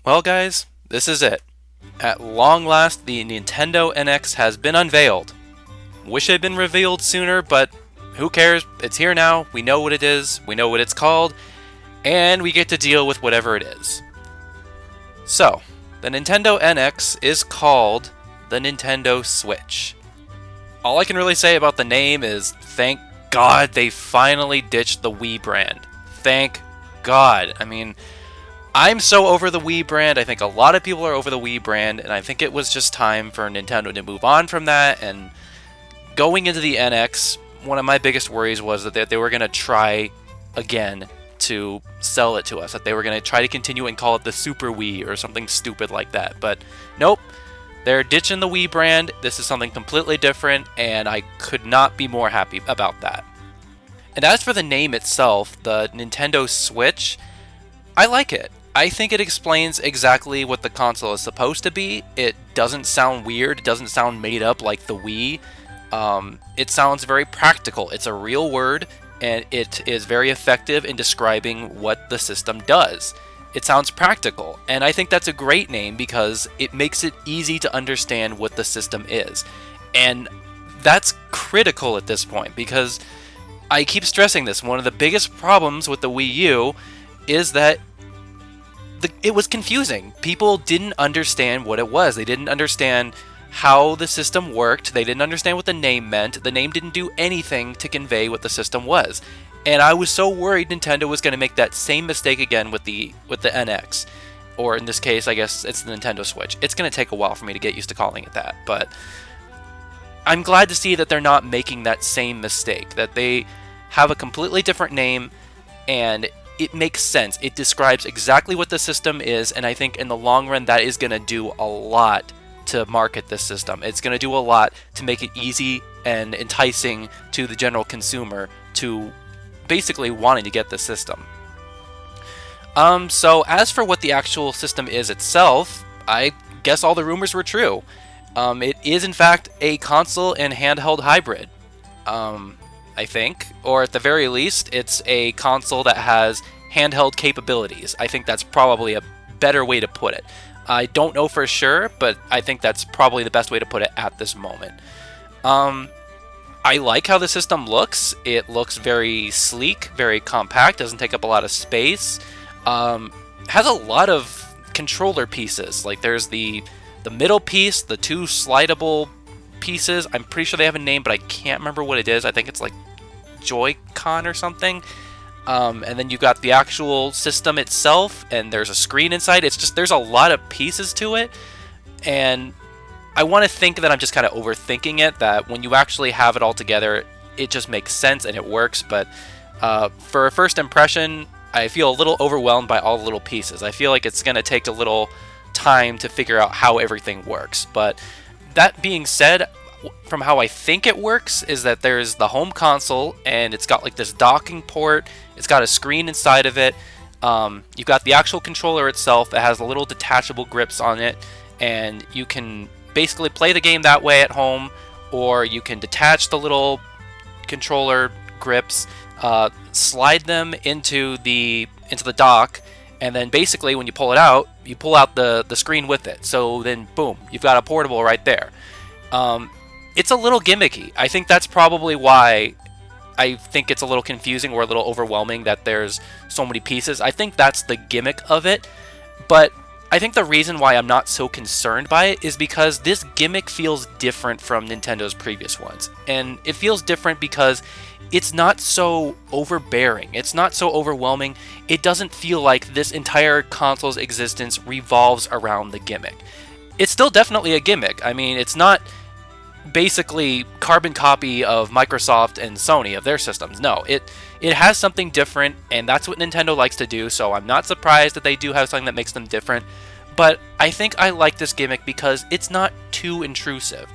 Well, guys, this is it. At long last, the Nintendo NX has been unveiled. Wish it had been revealed sooner, but who cares? It's here now. We know what it is, we know what it's called, and we get to deal with whatever it is. So, the Nintendo NX is called the Nintendo Switch. All I can really say about the name is thank God they finally ditched the Wii brand. Thank God. I mean, I'm so over the Wii brand. I think a lot of people are over the Wii brand, and I think it was just time for Nintendo to move on from that. And going into the NX, one of my biggest worries was that they were going to try again to sell it to us, that they were going to try to continue and call it the Super Wii or something stupid like that. But nope, they're ditching the Wii brand. This is something completely different, and I could not be more happy about that. And as for the name itself, the Nintendo Switch, I like it. I think it explains exactly what the console is supposed to be. It doesn't sound weird. It doesn't sound made up like the Wii. It sounds very practical. It's a real word, and it is very effective in describing what the system does. It sounds practical, and I think that's a great name because it makes it easy to understand what the system is. And that's critical at this point because I keep stressing this. One of the biggest problems with the Wii U is that it was confusing. People didn't understand what it was. They didn't understand how the system worked. They didn't understand what the name meant. The name didn't do anything to convey what the system was. And I was so worried Nintendo was going to make that same mistake again with the NX. Or in this case, I guess it's the Nintendo Switch. It's going to take a while for me to get used to calling it that, but I'm glad to see that they're not making that same mistake, that they have a completely different name and it makes sense. It describes exactly what the system is, and I think in the long run that is going to do a lot to market this system. It's going to do a lot to make it easy and enticing to the general consumer to basically wanting to get the system. So as for what the actual system is itself, I guess all the rumors were true. It is in fact a console and handheld hybrid. I think, or at the very least, it's a console that has handheld capabilities. I think that's probably a better way to put it. I don't know for sure, but I think that's probably the best way to put it at this moment. I like how the system looks. It looks very sleek, very compact, doesn't take up a lot of space. Has a lot of controller pieces. Like there's the middle piece, the two slidable pieces. I'm pretty sure they have a name, but I can't remember what it is. I think it's like Joy-Con or something. And then you've got the actual system itself, and there's a screen inside. It's just, there's a lot of pieces to it, and I want to think that I'm just kind of overthinking it, that when you actually have it all together, it just makes sense and it works. But for a first impression, I feel a little overwhelmed by all the little pieces. I feel like it's going to take a little time to figure out how everything works. But that being said, from how I think it works is that there's the home console, and it's got like this docking port. It's got a screen inside of it. You've got the actual controller itself that has little detachable grips on it, and you can basically play the game that way at home, or you can detach the little controller grips, slide them into the dock, and then basically when you pull it out, you pull out the screen with it. So then boom, you've got a portable right there. It's a little gimmicky. I think that's probably why I think it's a little confusing or a little overwhelming that there's so many pieces. I think that's the gimmick of it. But I think the reason why I'm not so concerned by it is because this gimmick feels different from Nintendo's previous ones. And it feels different because it's not so overbearing. It's not so overwhelming. It doesn't feel like this entire console's existence revolves around the gimmick. It's still definitely a gimmick. I mean, it's not basically carbon copy of Microsoft and Sony of their systems. No, it has something different, and that's what Nintendo likes to do, so I'm not surprised that they do have something that makes them different. But I think I like this gimmick because it's not too intrusive.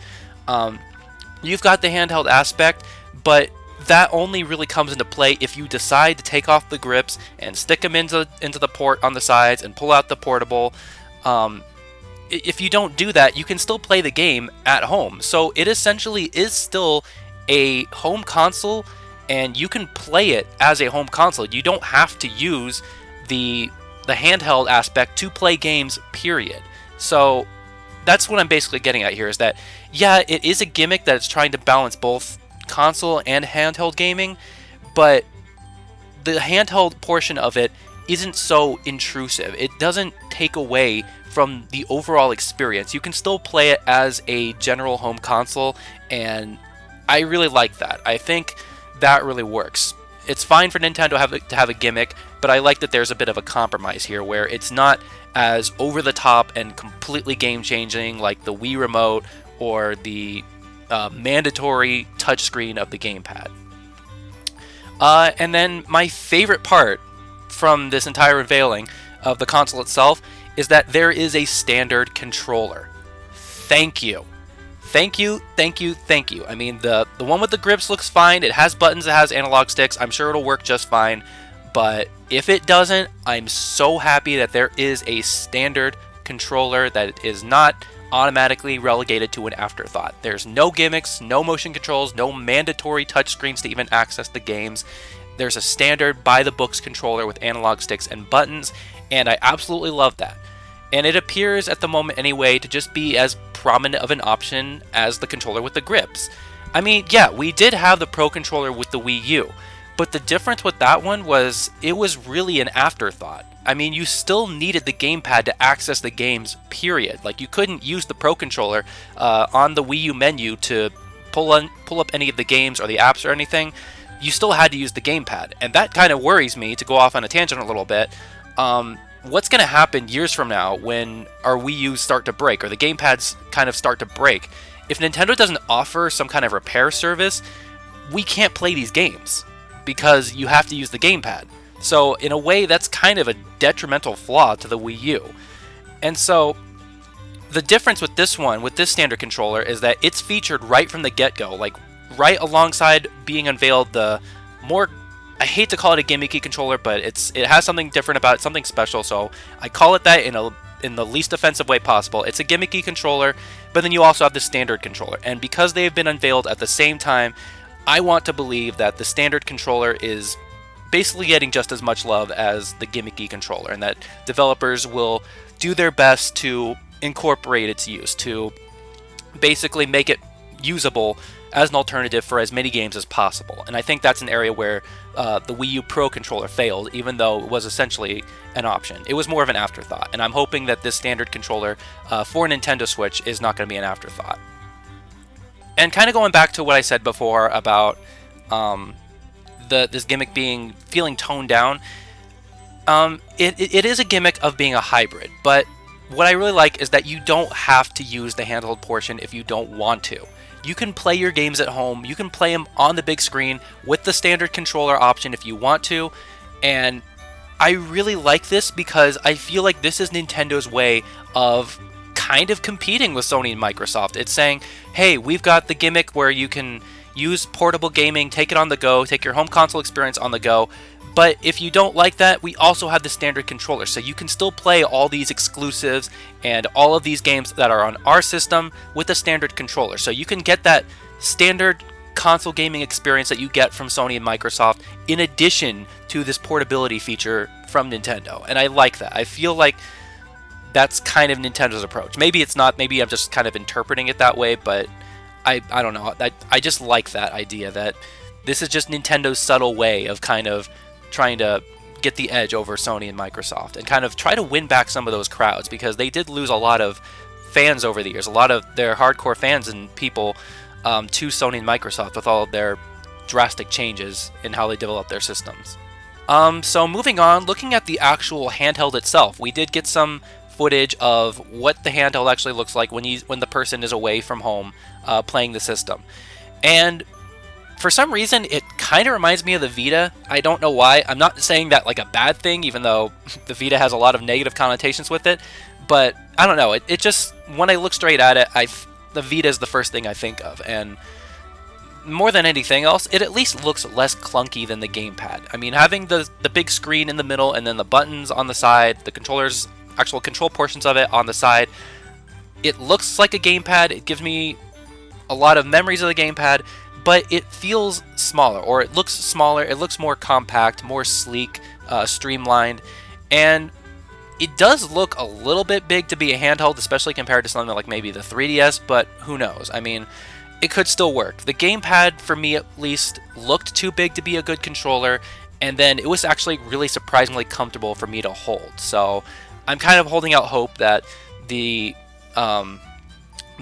You've got the handheld aspect, but that only really comes into play if you decide to take off the grips and stick them into the port on the sides and pull out the portable. If you don't do that, you can still play the game at home. So it essentially is still a home console, and you can play it as a home console. You don't have to use the the handheld aspect to play games, period. So that's what I'm basically getting at here, is that, yeah, it is a gimmick that it's trying to balance both console and handheld gaming, but the handheld portion of it isn't so intrusive. It doesn't take away from the overall experience. You can still play it as a general home console, and I really like that. I think that really works. It's fine for Nintendo to have a gimmick, but I like that there's a bit of a compromise here where it's not as over the top and completely game changing like the Wii Remote or the mandatory touchscreen of the gamepad. And then my favorite part from this entire unveiling of the console itself is that there is a standard controller. Thank you. Thank you, thank you, thank you. I mean, the one with the grips looks fine. It has buttons, it has analog sticks. I'm sure it'll work just fine. But if it doesn't, I'm so happy that there is a standard controller that is not automatically relegated to an afterthought. There's no gimmicks, no motion controls, no mandatory touchscreens to even access the games. There's a standard by-the-books controller with analog sticks and buttons, and I absolutely love that. And it appears at the moment anyway to just be as prominent of an option as the controller with the grips. I mean, yeah, we did have the Pro Controller with the Wii U, but the difference with that one was it was really an afterthought. I mean, you still needed the gamepad to access the games, period. Like, you couldn't use the Pro Controller on the Wii U menu to pull up any of the games or the apps or anything. You still had to use the gamepad, and that kind of worries me, to go off on a tangent a little bit. What's going to happen years from now when our Wii U's start to break, or the gamepads kind of start to break? If Nintendo doesn't offer some kind of repair service, we can't play these games because you have to use the gamepad. So in a way, that's kind of a detrimental flaw to the Wii U. And so the difference with this one, with this standard controller, is that it's featured right from the get-go, like right alongside being unveiled the more, I hate to call it a gimmicky controller, but it has something different about it, something special, so I call it that in the least offensive way possible. It's a gimmicky controller, but then you also have the standard controller. And because they've been unveiled at the same time, I want to believe that the standard controller is basically getting just as much love as the gimmicky controller, and that developers will do their best to incorporate its use, to basically make it usable as an alternative for as many games as possible. And I think that's an area where the Wii U Pro Controller failed, even though it was essentially an option. It was more of an afterthought, and I'm hoping that this standard controller for Nintendo Switch is not going to be an afterthought. And kind of going back to what I said before about this gimmick feeling toned down, it is a gimmick of being a hybrid, but what I really like is that you don't have to use the handheld portion if you don't want to. You can play your games at home, you can play them on the big screen with the standard controller option if you want to, and I really like this because I feel like this is Nintendo's way of kind of competing with Sony and Microsoft. It's saying, hey, we've got the gimmick where you can use portable gaming, take it on the go, take your home console experience on the go, but if you don't like that, we also have the standard controller, so you can still play all these exclusives and all of these games that are on our system with the standard controller. So you can get that standard console gaming experience that you get from Sony and Microsoft in addition to this portability feature from Nintendo. And I like that. I feel like that's kind of Nintendo's approach. Maybe it's not, maybe I'm just kind of interpreting it that way, but I don't know. I just like that idea that this is just Nintendo's subtle way of kind of trying to get the edge over Sony and Microsoft and kind of try to win back some of those crowds, because they did lose a lot of fans over the years, a lot of their hardcore fans and people to Sony and Microsoft with all of their drastic changes in how they develop their systems. So moving on, looking at the actual handheld itself, we did get some footage of what the handheld actually looks like when the person is away from home playing the system. And for some reason, it kind of reminds me of the Vita. I don't know why. I'm not saying that like a bad thing, even though the Vita has a lot of negative connotations with it. But I don't know. It just, when I look straight at it, the Vita is the first thing I think of. And more than anything else, it at least looks less clunky than the gamepad. I mean, having the big screen in the middle and then the buttons on the side, the controller's actual control portions of it on the side, it looks like a gamepad. It gives me a lot of memories of the gamepad, but it feels smaller, or it looks smaller, it looks more compact, more sleek, streamlined, and It does look a little bit big to be a handheld, especially compared to something like maybe the 3DS, but who knows? I mean, it could still work. The gamepad, for me at least, looked too big to be a good controller, and then it was actually really surprisingly comfortable for me to hold. So I'm kind of holding out hope that the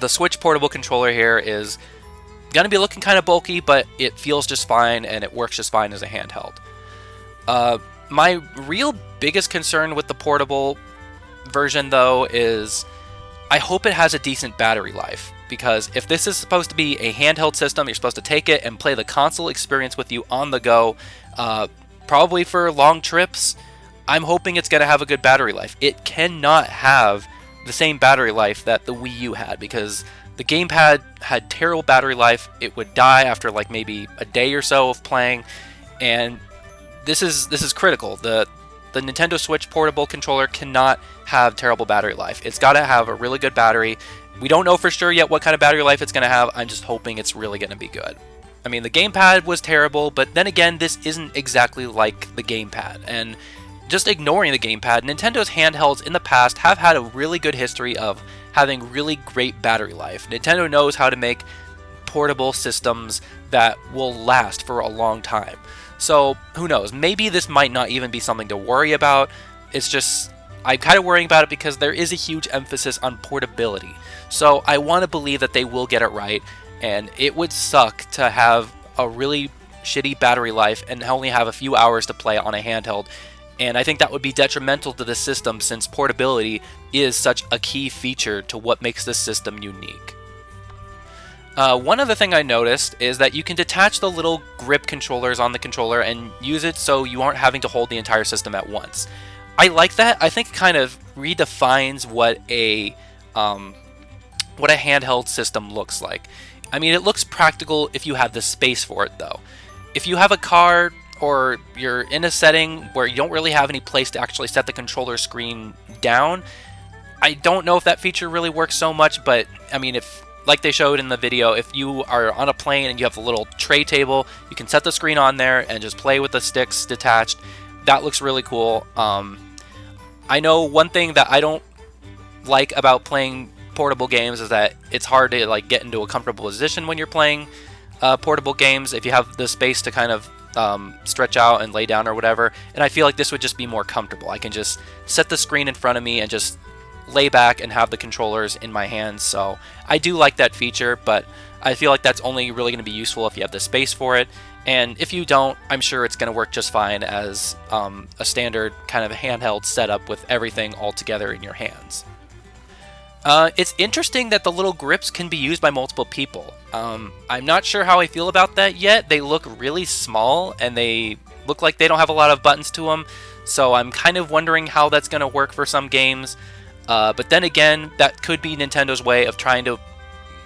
Switch portable controller here is going to be looking kind of bulky, but it feels just fine, and it works just fine as a handheld. My real biggest concern with the portable version, though, is I hope it has a decent battery life, because if this is supposed to be a handheld system, you're supposed to take it and play the console experience with you on the go, probably for long trips. I'm hoping it's going to have a good battery life. It cannot have the same battery life that the Wii U had, because the gamepad had terrible battery life. It would die after like maybe a day or so of playing, and this is critical. The Nintendo Switch portable controller cannot have terrible battery life. It's got to have a really good battery. We don't know for sure yet what kind of battery life it's going to have. I'm just hoping it's really going to be good. I mean, the gamepad was terrible, but then again, this isn't exactly like the gamepad. And just ignoring the gamepad, Nintendo's handhelds in the past have had a really good history of having really great battery life. Nintendo knows how to make portable systems that will last for a long time. So who knows? Maybe this might not even be something to worry about. It's just, I'm kind of worrying about it because there is a huge emphasis on portability. So I want to believe that they will get it right, and it would suck to have a really shitty battery life and only have a few hours to play on a handheld. And I think that would be detrimental to the system, since portability is such a key feature to what makes this system unique. One other thing I noticed is that you can detach the little grip controllers on the controller and use it so you aren't having to hold the entire system at once. I like that. I think it kind of redefines what a handheld system looks like. I mean, it looks practical if you have the space for it, though. If you have a car, or you're in a setting where you don't really have any place to actually set the controller screen down, I don't know if that feature really works so much. But I mean, if, like they showed in the video, if you are on a plane and you have a little tray table, you can set the screen on there and just play with the sticks detached. That looks really cool. I know one thing that I don't like about playing portable games is that it's hard to like get into a comfortable position when you're playing portable games if you have the space to kind of stretch out and lay down or whatever. And I feel like this would just be more comfortable. I can just set the screen in front of me and just lay back and have the controllers in my hands. So I do like that feature, but I feel like that's only really going to be useful if you have the space for it. And if you don't, I'm sure it's going to work just fine as a standard kind of handheld setup with everything all together in your hands. It's interesting that the little grips can be used by multiple people. I'm not sure how I feel about that yet. They look really small, and they look like they don't have a lot of buttons to them, so I'm kind of wondering how that's going to work for some games. But then again, that could be Nintendo's way of trying to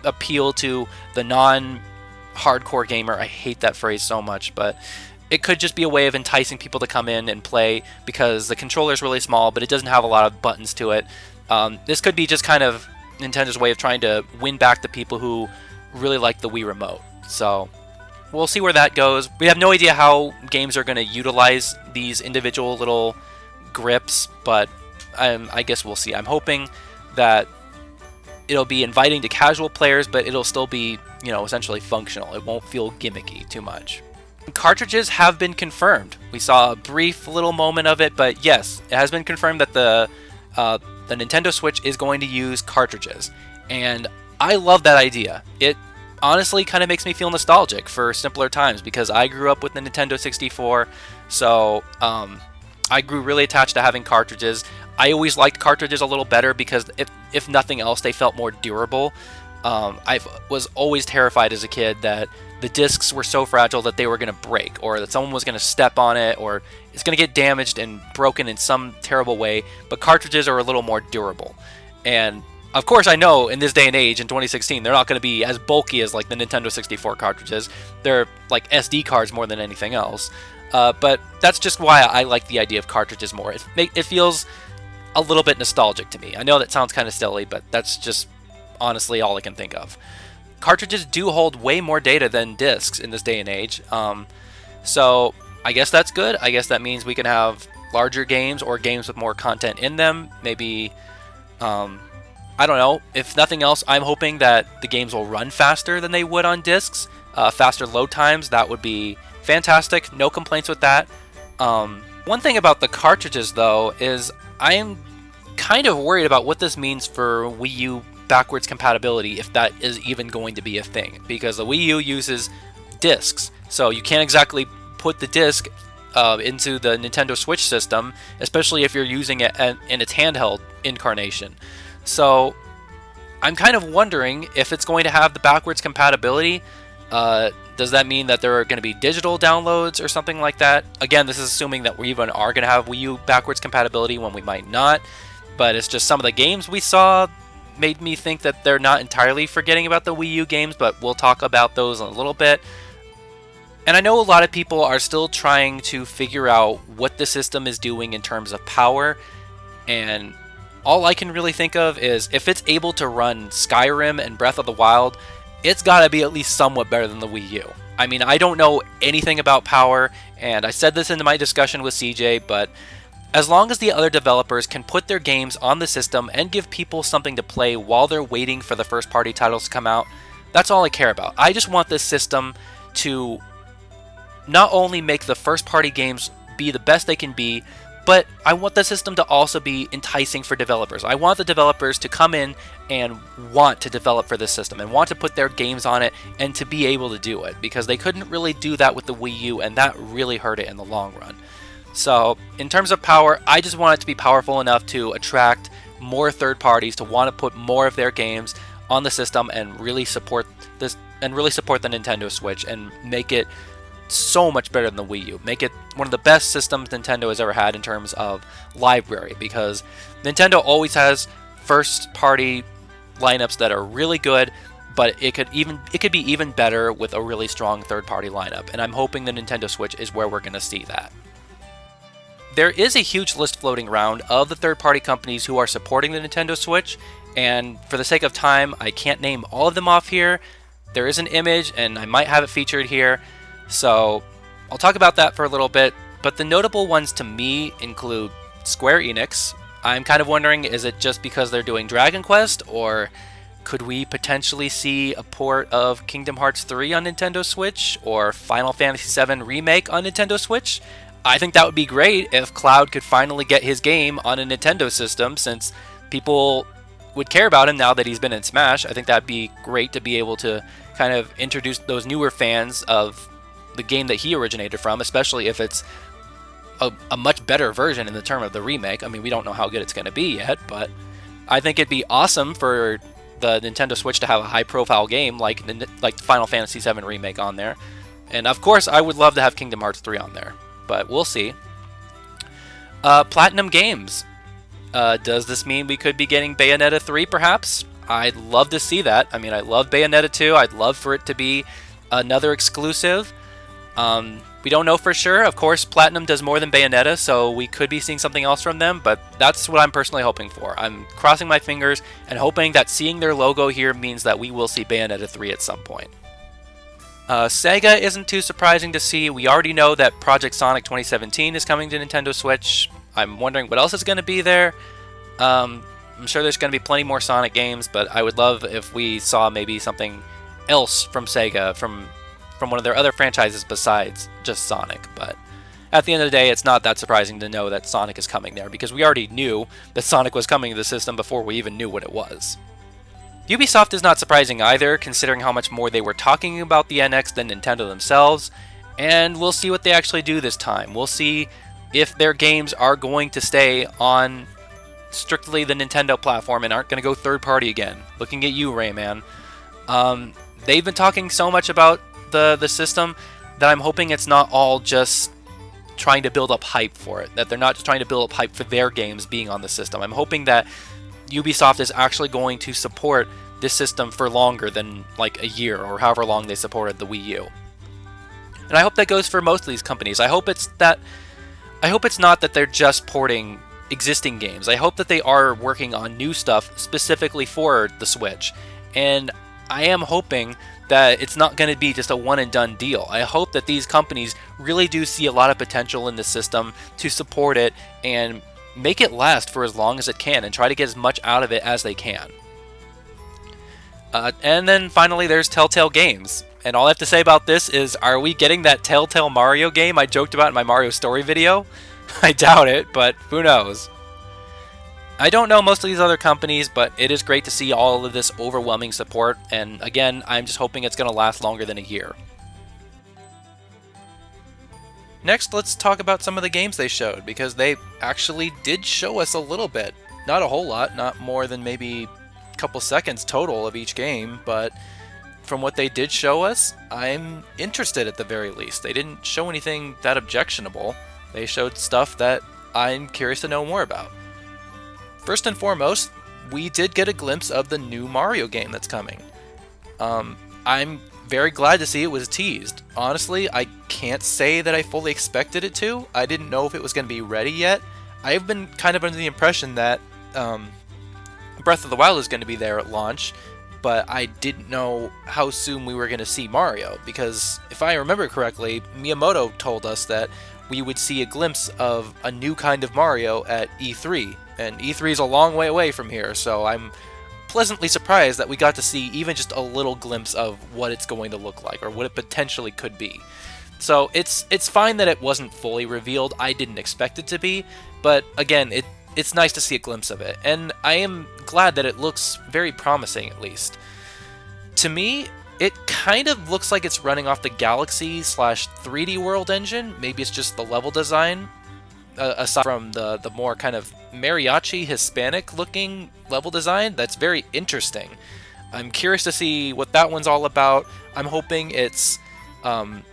appeal to the non-hardcore gamer. I hate that phrase so much, but it could just be a way of enticing people to come in and play because the controller is really small, but it doesn't have a lot of buttons to it. This could be just kind of Nintendo's way of trying to win back the people who really like the Wii Remote. So we'll see where that goes. We have no idea how games are going to utilize these individual little grips, but I guess we'll see. I'm hoping that it'll be inviting to casual players, but it'll still be, essentially functional. It won't feel gimmicky too much. Cartridges have been confirmed. We saw a brief little moment of it, but yes, it has been confirmed that the Nintendo Switch is going to use cartridges, and I love that idea. It honestly kind of makes me feel nostalgic for simpler times because I grew up with the Nintendo 64, so I grew really attached to having cartridges. I always liked cartridges a little better because if nothing else, they felt more durable. I was always terrified as a kid that the discs were so fragile that they were going to break, or that someone was going to step on it, or it's going to get damaged and broken in some terrible way. But cartridges are a little more durable. And of course, I know in this day and age, in 2016, they're not going to be as bulky as like the Nintendo 64 cartridges. They're like SD cards more than anything else. But that's just why I like the idea of cartridges more. It feels a little bit nostalgic to me. I know that sounds kind of silly, but that's just honestly all I can think of. Cartridges do hold way more data than discs in this day and age. So I guess that's good. I guess that means we can have larger games or games with more content in them. Maybe, I don't know. If nothing else, I'm hoping that the games will run faster than they would on discs. Faster load times, that would be fantastic. No complaints with that. One thing about the cartridges, though, is I am kind of worried about what this means for Wii U backwards compatibility, if that is even going to be a thing, because the Wii U uses discs, so you can't exactly put the disc into the Nintendo Switch system, especially if you're using it in its handheld incarnation. So I'm kind of wondering if it's going to have the backwards compatibility. Does that mean that there are going to be digital downloads or something like that? Again, this is assuming that we even are going to have Wii U backwards compatibility when we might not, but it's just some of the games we saw made me think that they're not entirely forgetting about the Wii U games, but we'll talk about those in a little bit. And I know a lot of people are still trying to figure out what the system is doing in terms of power, and all I can really think of is if it's able to run Skyrim and Breath of the Wild, it's got to be at least somewhat better than the Wii U. I mean, I don't know anything about power, and I said this in my discussion with CJ, but as long as the other developers can put their games on the system and give people something to play while they're waiting for the first-party titles to come out, that's all I care about. I just want this system to not only make the first-party games be the best they can be, but I want the system to also be enticing for developers. I want the developers to come in and want to develop for this system and want to put their games on it and to be able to do it, because they couldn't really do that with the Wii U, and that really hurt it in the long run. So in terms of power, I just want it to be powerful enough to attract more third parties to want to put more of their games on the system and really support this, and really support the Nintendo Switch and make it so much better than the Wii U. Make it one of the best systems Nintendo has ever had in terms of library, because Nintendo always has first party lineups that are really good, but it could be even better with a really strong third party lineup, and I'm hoping the Nintendo Switch is where we're going to see that. There is a huge list floating around of the third-party companies who are supporting the Nintendo Switch, and for the sake of time, I can't name all of them off here. There is an image, and I might have it featured here, so I'll talk about that for a little bit, but the notable ones to me include Square Enix. I'm kind of wondering, is it just because they're doing Dragon Quest, or could we potentially see a port of Kingdom Hearts 3 on Nintendo Switch, or Final Fantasy VII Remake on Nintendo Switch? I think that would be great if Cloud could finally get his game on a Nintendo system, since people would care about him now that he's been in Smash. I think that'd be great to be able to kind of introduce those newer fans of the game that he originated from, especially if it's a much better version in the term of the remake. I mean, we don't know how good it's going to be yet, but I think it'd be awesome for the Nintendo Switch to have a high-profile game like Final Fantasy VII Remake on there. And of course, I would love to have Kingdom Hearts 3 on there, but we'll see. Platinum Games. Does this mean we could be getting Bayonetta 3, perhaps? I'd love to see that. I mean, I love Bayonetta 2. I'd love for it to be another exclusive. We don't know for sure. Of course, Platinum does more than Bayonetta, so we could be seeing something else from them, but that's what I'm personally hoping for. I'm crossing my fingers and hoping that seeing their logo here means that we will see Bayonetta 3 at some point. Sega isn't too surprising to see. We already know that Project Sonic 2017 is coming to Nintendo Switch. I'm wondering what else is going to be there. I'm sure there's going to be plenty more Sonic games, but I would love if we saw maybe something else from Sega, from one of their other franchises besides just Sonic. But at the end of the day, it's not that surprising to know that Sonic is coming there, because we already knew that Sonic was coming to the system before we even knew what it was. Ubisoft is not surprising either, considering how much more they were talking about the NX than Nintendo themselves, and we'll see what they actually do this time. We'll see if their games are going to stay on strictly the Nintendo platform and aren't going to go third-party again. Looking at you, Rayman. They've been talking so much about the system that I'm hoping it's not all just trying to build up hype for it, that they're not just trying to build up hype for their games being on the system. I'm hoping that Ubisoft is actually going to support this system for longer than like a year or however long they supported the Wii U. And I hope that goes for most of these companies. I hope it's not that they're just porting existing games. I hope that they are working on new stuff specifically for the Switch. And I am hoping that it's not going to be just a one and done deal. I hope that these companies really do see a lot of potential in the system to support it and make it last for as long as it can and try to get as much out of it as they can. And then finally there's Telltale Games. And all I have to say about this is, are we getting that Telltale Mario game I joked about in my Mario Story video? I doubt it, but who knows. I don't know most of these other companies, but it is great to see all of this overwhelming support, and again, I'm just hoping it's going to last longer than a year. Next, let's talk about some of the games they showed, because they actually did show us a little bit. Not a whole lot, not more than maybe a couple seconds total of each game, but from what they did show us, I'm interested at the very least. They didn't show anything that objectionable. They showed stuff that I'm curious to know more about. First and foremost, we did get a glimpse of the new Mario game that's coming. I'm very glad to see it was teased. Honestly, I can't say that I fully expected it to. I didn't know if it was going to be ready yet. I've been kind of under the impression that Breath of the Wild is going to be there at launch, but I didn't know how soon we were going to see Mario, because if I remember correctly, Miyamoto told us that we would see a glimpse of a new kind of Mario at E3, and E3 is a long way away from here, so I'm pleasantly surprised that we got to see even just a little glimpse of what it's going to look like, or what it potentially could be. So it's fine that it wasn't fully revealed. I didn't expect it to be, but again, it's nice to see a glimpse of it, and I am glad that it looks very promising, at least. To me, it kind of looks like it's running off the Galaxy/3D World engine. Maybe it's just the level design, aside from the more kind of mariachi Hispanic looking level design. That's very interesting. I'm curious to see what that one's all about. I'm hoping it's an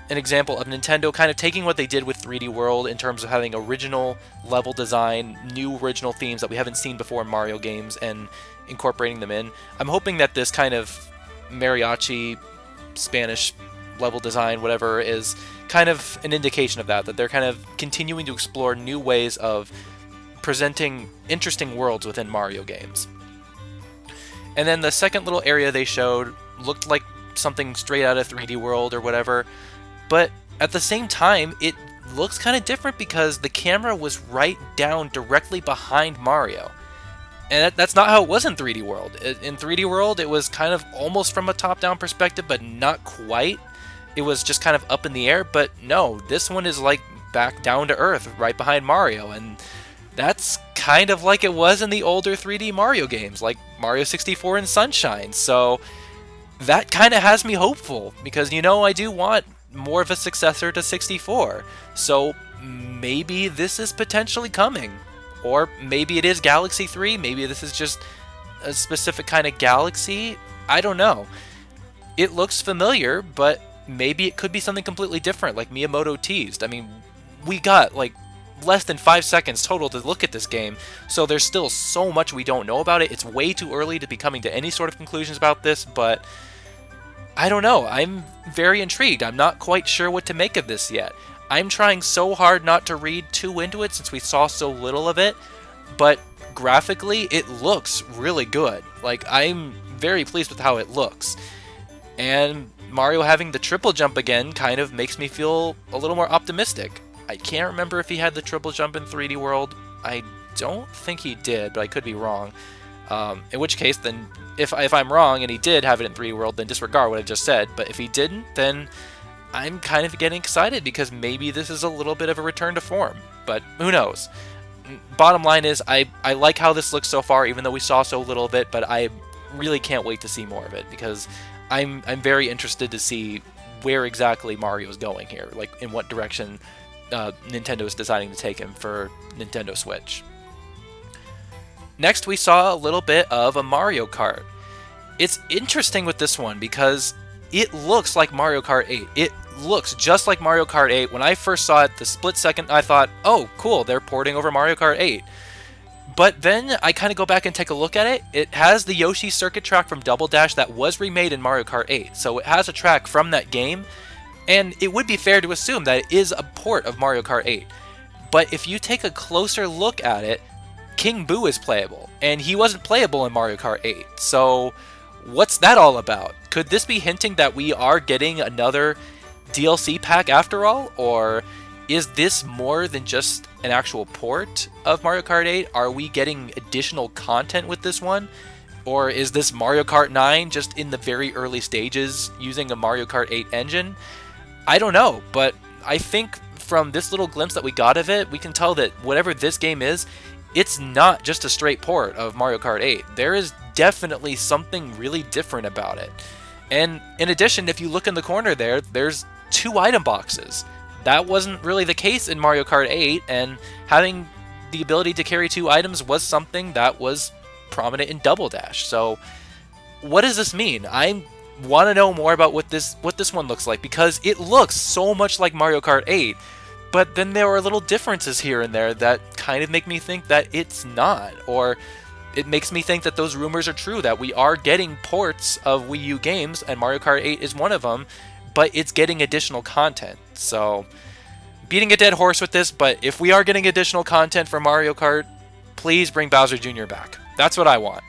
example of Nintendo kind of taking what they did with 3D World in terms of having original level design, new original themes that we haven't seen before in Mario games, and incorporating them in. I'm hoping that this kind of mariachi Spanish level design, whatever, is kind of an indication of that they're kind of continuing to explore new ways of presenting interesting worlds within Mario games. And then the second little area they showed looked like something straight out of 3D World or whatever, but at the same time it looks kind of different because the camera was right down directly behind Mario. And that's not how it was in 3D World. In 3D World, it was kind of almost from a top-down perspective, but not quite. It was just kind of up in the air, but no, this one is like back down to earth, right behind Mario, and that's kind of like it was in the older 3D Mario games, like Mario 64 and Sunshine. So that kind of has me hopeful, because I do want more of a successor to 64. So maybe this is potentially coming. Or maybe it is Galaxy 3, maybe this is just a specific kind of galaxy. I don't know. It looks familiar, but maybe it could be something completely different, like Miyamoto teased. I mean, we got like less than 5 seconds total to look at this game, so there's still so much we don't know about it. It's way too early to be coming to any sort of conclusions about this, but I don't know. I'm very intrigued. I'm not quite sure what to make of this yet. I'm trying so hard not to read too into it since we saw so little of it, but graphically it looks really good. Like, I'm very pleased with how it looks. And Mario having the triple jump again kind of makes me feel a little more optimistic. I can't remember if he had the triple jump in 3D World. I don't think he did, but I could be wrong. In which case, then, if I'm wrong and he did have it in 3D World, then disregard what I just said. But if he didn't, then I'm kind of getting excited because maybe this is a little bit of a return to form, but who knows. Bottom line is, I like how this looks so far, even though we saw so little of it, but I really can't wait to see more of it because I'm very interested to see where exactly Mario's going here, like in what direction Nintendo is deciding to take him for Nintendo Switch. Next, we saw a little bit of a Mario Kart. It's interesting with this one because it looks like Mario Kart 8. It looks just like Mario Kart 8. When I first saw it, the split second, I thought, oh, cool, they're porting over Mario Kart 8. But then I kind of go back and take a look at it. It has the Yoshi circuit track from Double Dash that was remade in Mario Kart 8. So it has a track from that game, and it would be fair to assume that it is a port of Mario Kart 8. But if you take a closer look at it, King Boo is playable, and he wasn't playable in Mario Kart 8. So what's that all about? Could this be hinting that we are getting another DLC pack after all? Or is this more than just an actual port of Mario Kart 8? Are we getting additional content with this one? Or is this Mario Kart 9 just in the very early stages using a Mario Kart 8 engine? I don't know, but I think from this little glimpse that we got of it, we can tell that whatever this game is, it's not just a straight port of Mario Kart 8. There is definitely something really different about it. And in addition, if you look in the corner there, there's 2 item boxes. That wasn't really the case in Mario Kart 8, and having the ability to carry 2 items was something that was prominent in Double Dash. So what does this mean? I want to know more about what this one looks like, because it looks so much like Mario Kart 8, but then there are little differences here and there that kind of make me think that it's not, or it makes me think that those rumors are true, that we are getting ports of Wii U games, and Mario Kart 8 is one of them, but it's getting additional content. So, beating a dead horse with this, but if we are getting additional content for Mario Kart, please bring Bowser Jr. back. That's what I want.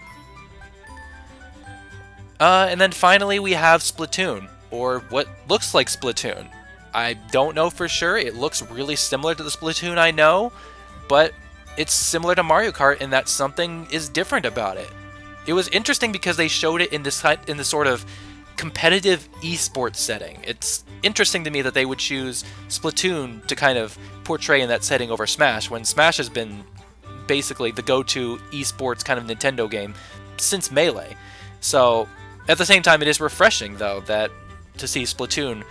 And then finally we have Splatoon, or what looks like Splatoon. I don't know for sure. It looks really similar to the Splatoon I know, but it's similar to Mario Kart in that something is different about it. It was interesting because they showed it in this sort of competitive esports setting. It's interesting to me that they would choose Splatoon to kind of portray in that setting over Smash, when Smash has been basically the go-to esports kind of Nintendo game since Melee. So at the same time, it is refreshing though that to see Splatoon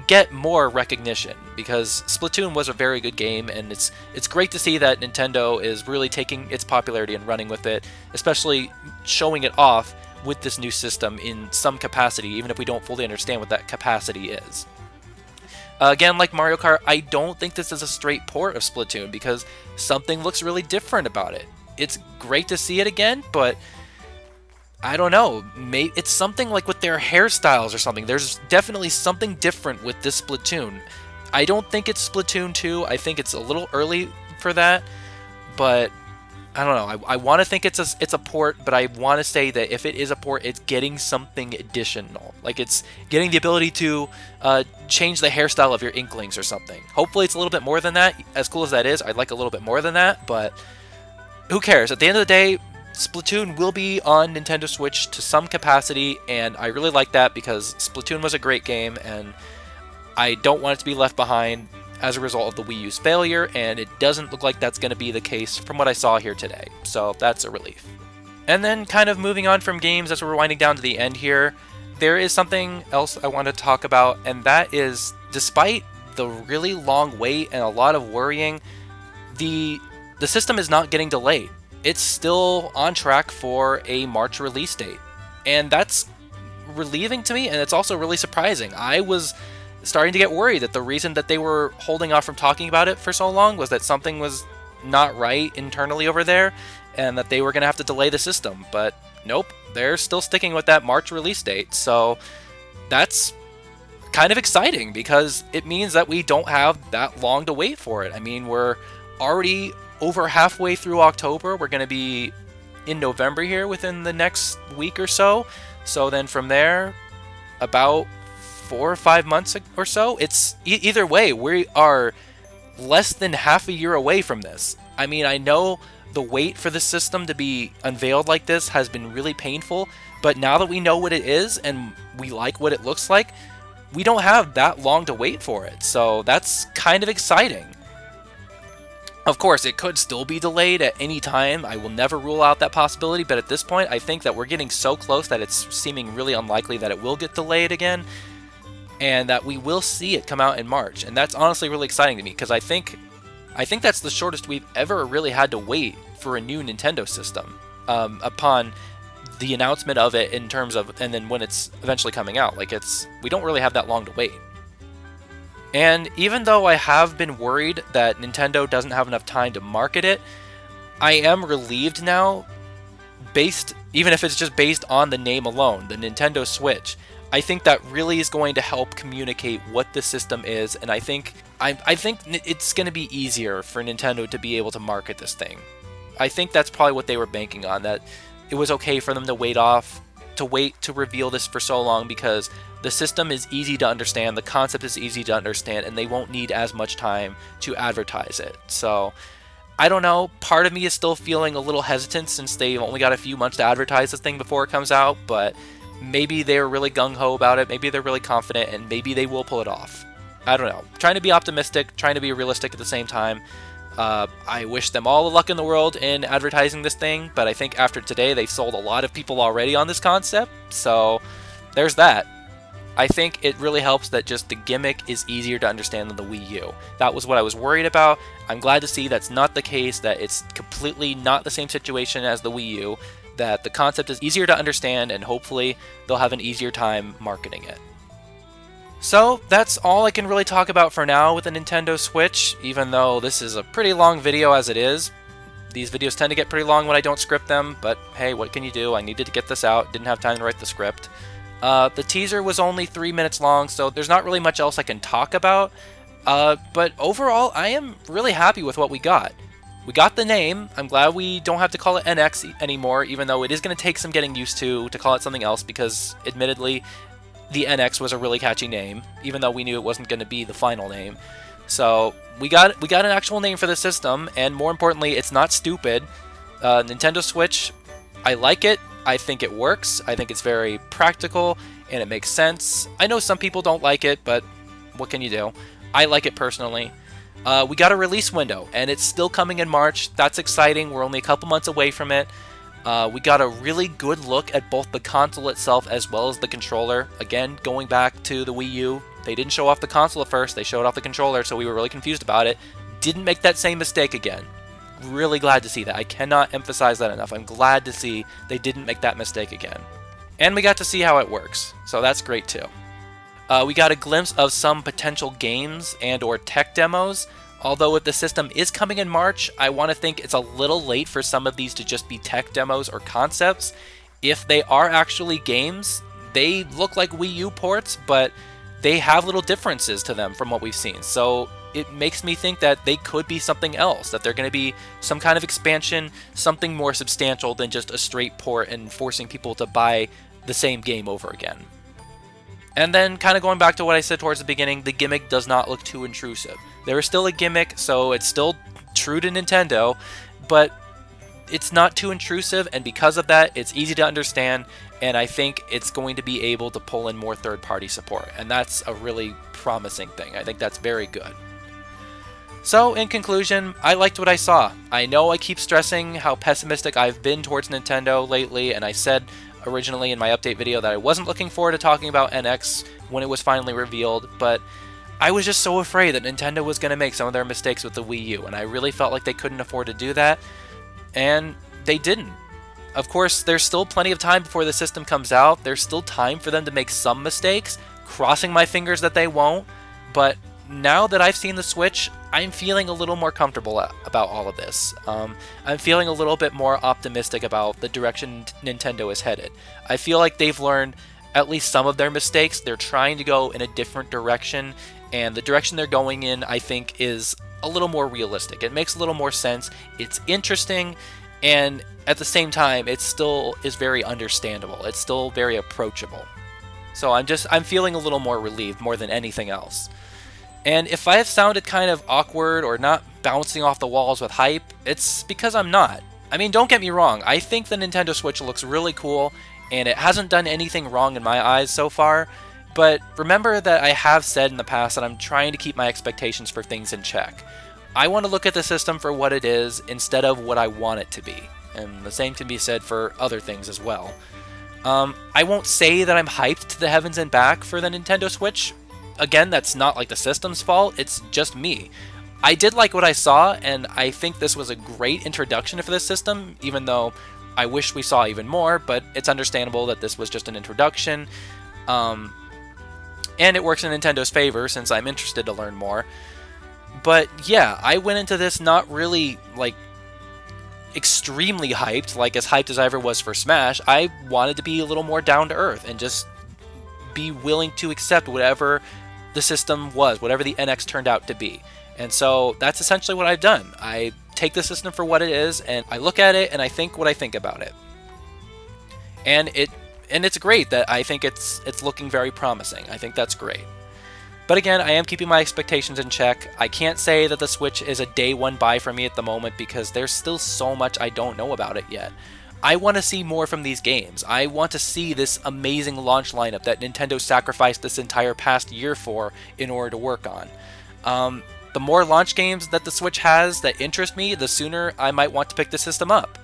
get more recognition, because Splatoon was a very good game, and it's great to see that Nintendo is really taking its popularity and running with it, especially showing it off with this new system in some capacity, even if we don't fully understand what that capacity is. Again, like Mario Kart, I don't think this is a straight port of Splatoon, because something looks really different about it. It's great to see it again, but I don't know, maybe it's something like with their hairstyles or something. There's definitely something different with this Splatoon. I don't think it's Splatoon 2. I think it's a little early for that, but I don't know. I want to think it's a port, but I want to say that if it is a port, it's getting something additional. Like it's getting the ability to change the hairstyle of your Inklings or something. Hopefully it's a little bit more than that. As cool as that is, I'd like a little bit more than that, but who cares? At the end of the day, Splatoon will be on Nintendo Switch to some capacity, and I really like that because Splatoon was a great game, and I don't want it to be left behind as a result of the Wii U's failure, and it doesn't look like that's going to be the case from what I saw here today, so that's a relief. And then kind of moving on from games as we're winding down to the end here, there is something else I want to talk about, and that is, despite the really long wait and a lot of worrying, the system is not getting delayed. It's still on track for a March release date, and that's relieving to me, and it's also really surprising. I was starting to get worried that the reason that they were holding off from talking about it for so long was that something was not right internally over there, and that they were going to have to delay the system, but nope, they're still sticking with that March release date, so that's kind of exciting because it means that we don't have that long to wait for it. I mean, we're already over halfway through October. We're going to be in November here within the next week or so. So then from there, about 4 or 5 months or so, it's either way, we are less than half a year away from this. I mean, I know the wait for the system to be unveiled like this has been really painful, but now that we know what it is and we like what it looks like, we don't have that long to wait for it. So that's kind of exciting. Of course, it could still be delayed at any time. I will never rule out that possibility, but at this point, I think that we're getting so close that it's seeming really unlikely that it will get delayed again, and that we will see it come out in March. And that's honestly really exciting to me, because I think that's the shortest we've ever really had to wait for a new Nintendo system upon the announcement of it in terms of, and then when it's eventually coming out. Like, we don't really have that long to wait. And even though I have been worried that Nintendo doesn't have enough time to market it, I am relieved now, even if it's just based on the name alone, the Nintendo Switch. I think that really is going to help communicate what the system is, and I think it's going to be easier for Nintendo to be able to market this thing. I think that's probably what they were banking on, that it was okay for them to wait off to wait to reveal this for so long because the system is easy to understand, the concept is easy to understand, and they won't need as much time to advertise it. So I don't know, part of me is still feeling a little hesitant since they've only got a few months to advertise this thing before it comes out, but maybe they're really gung-ho about it, maybe they're really confident, and maybe they will pull it off. I don't know. Trying to be optimistic, trying to be realistic at the same time. I wish them all the luck in the world in advertising this thing, but I think after today they've sold a lot of people already on this concept, so there's that. I think it really helps that just the gimmick is easier to understand than the Wii U. That was what I was worried about. I'm glad to see that's not the case, that it's completely not the same situation as the Wii U, that the concept is easier to understand, and hopefully they'll have an easier time marketing it. So that's all I can really talk about for now with the Nintendo Switch, even though this is a pretty long video as it is. These videos tend to get pretty long when I don't script them, but hey, what can you do? I needed to get this out, didn't have time to write the script. The teaser was only 3 minutes long, so there's not really much else I can talk about, but overall I am really happy with what we got. We got the name. I'm glad we don't have to call it NX anymore, even though it is going to take some getting used to call it something else, because admittedly the NX was a really catchy name, even though we knew it wasn't going to be the final name. So we got an actual name for the system, and more importantly, it's not stupid. Nintendo Switch, I like it. I think it works. I think it's very practical, and it makes sense. I know some people don't like it, but what can you do? I like it personally. We got a release window, and it's still coming in March. That's exciting. We're only a couple months away from it. We got a really good look at both the console itself as well as the controller. Again, going back to the Wii U, they didn't show off the console at first, they showed off the controller, so we were really confused about it. Didn't make that same mistake again. Really glad to see that. I cannot emphasize that enough. I'm glad to see they didn't make that mistake again. And we got to see how it works, so that's great too. We got a glimpse of some potential games and or tech demos. Although if the system is coming in March, I want to think it's a little late for some of these to just be tech demos or concepts. If they are actually games, they look like Wii U ports, but they have little differences to them from what we've seen. So it makes me think that they could be something else, that they're going to be some kind of expansion, something more substantial than just a straight port and forcing people to buy the same game over again. And then, kind of going back to what I said towards the beginning, the gimmick does not look too intrusive. There is still a gimmick, so it's still true to Nintendo, but it's not too intrusive, and because of that, it's easy to understand, and I think it's going to be able to pull in more third-party support, and that's a really promising thing. I think that's very good. So, in conclusion, I liked what I saw. I know I keep stressing how pessimistic I've been towards Nintendo lately, and I said originally in my update video that I wasn't looking forward to talking about NX when it was finally revealed, but I was just so afraid that Nintendo was going to make some of their mistakes with the Wii U, and I really felt like they couldn't afford to do that, and they didn't. Of course, there's still plenty of time before the system comes out. There's still time for them to make some mistakes, crossing my fingers that they won't, but now that I've seen the Switch, I'm feeling a little more comfortable about all of this. I'm feeling a little bit more optimistic about the direction Nintendo is headed. I feel like they've learned at least some of their mistakes. They're trying to go in a different direction, and the direction they're going in, I think, is a little more realistic. It makes a little more sense. It's interesting, and at the same time, it still is very understandable. It's still very approachable. So I'm feeling a little more relieved more than anything else. And if I have sounded kind of awkward or not bouncing off the walls with hype, it's because I'm not. I mean, don't get me wrong, I think the Nintendo Switch looks really cool, and it hasn't done anything wrong in my eyes so far, but remember that I have said in the past that I'm trying to keep my expectations for things in check. I want to look at the system for what it is instead of what I want it to be, and the same can be said for other things as well. I won't say that I'm hyped to the heavens and back for the Nintendo Switch. Again, that's not like the system's fault, it's just me. I did like what I saw, and I think this was a great introduction for this system, even though I wish we saw even more, but it's understandable that this was just an introduction. And it works in Nintendo's favor since I'm interested to learn more. But yeah, I went into this not really, like, extremely hyped, like as hyped as I ever was for Smash. I wanted to be a little more down to earth and just be willing to accept whatever the system was, whatever the NX turned out to be. And so that's essentially what I've done. I take the system for what it is, and I look at it and I think what I think about it. And it And it's great that I think it's looking very promising. I think that's great. But again, I am keeping my expectations in check. I can't say that the Switch is a day one buy for me at the moment because there's still so much I don't know about it yet. I want to see more from these games. I want to see this amazing launch lineup that Nintendo sacrificed this entire past year for in order to work on. The more launch games that the Switch has that interest me, the sooner I might want to pick the system up.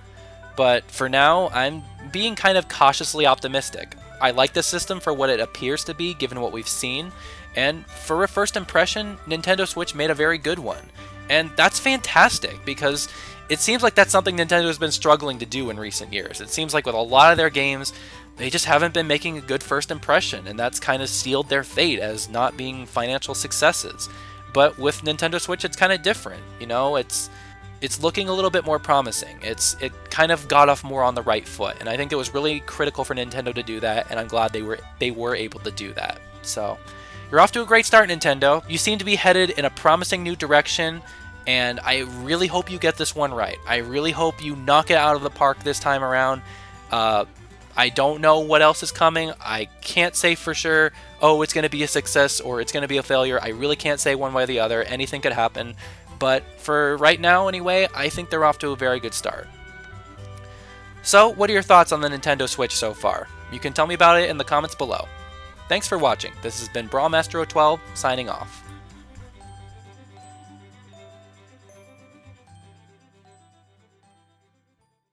But for now, I'm being kind of cautiously optimistic. I like the system for what it appears to be given what we've seen, and for a first impression, Nintendo Switch made a very good one. And that's fantastic because it seems like that's something Nintendo has been struggling to do in recent years. It seems like with a lot of their games, they just haven't been making a good first impression, and that's kind of sealed their fate as not being financial successes. But with Nintendo Switch, it's kind of different. You know, it's looking a little bit more promising. It kind of got off more on the right foot, and I think it was really critical for Nintendo to do that, and I'm glad they were able to do that. So, you're off to a great start, Nintendo. You seem to be headed in a promising new direction, and I really hope you get this one right. I really hope you knock it out of the park this time around. I don't know what else is coming. I can't say for sure, oh, it's going to be a success or it's going to be a failure. I really can't say one way or the other. Anything could happen. But for right now, anyway, I think they're off to a very good start. So, what are your thoughts on the Nintendo Switch so far? You can tell me about it in the comments below. Thanks for watching. This has been Brawlmaster012, signing off.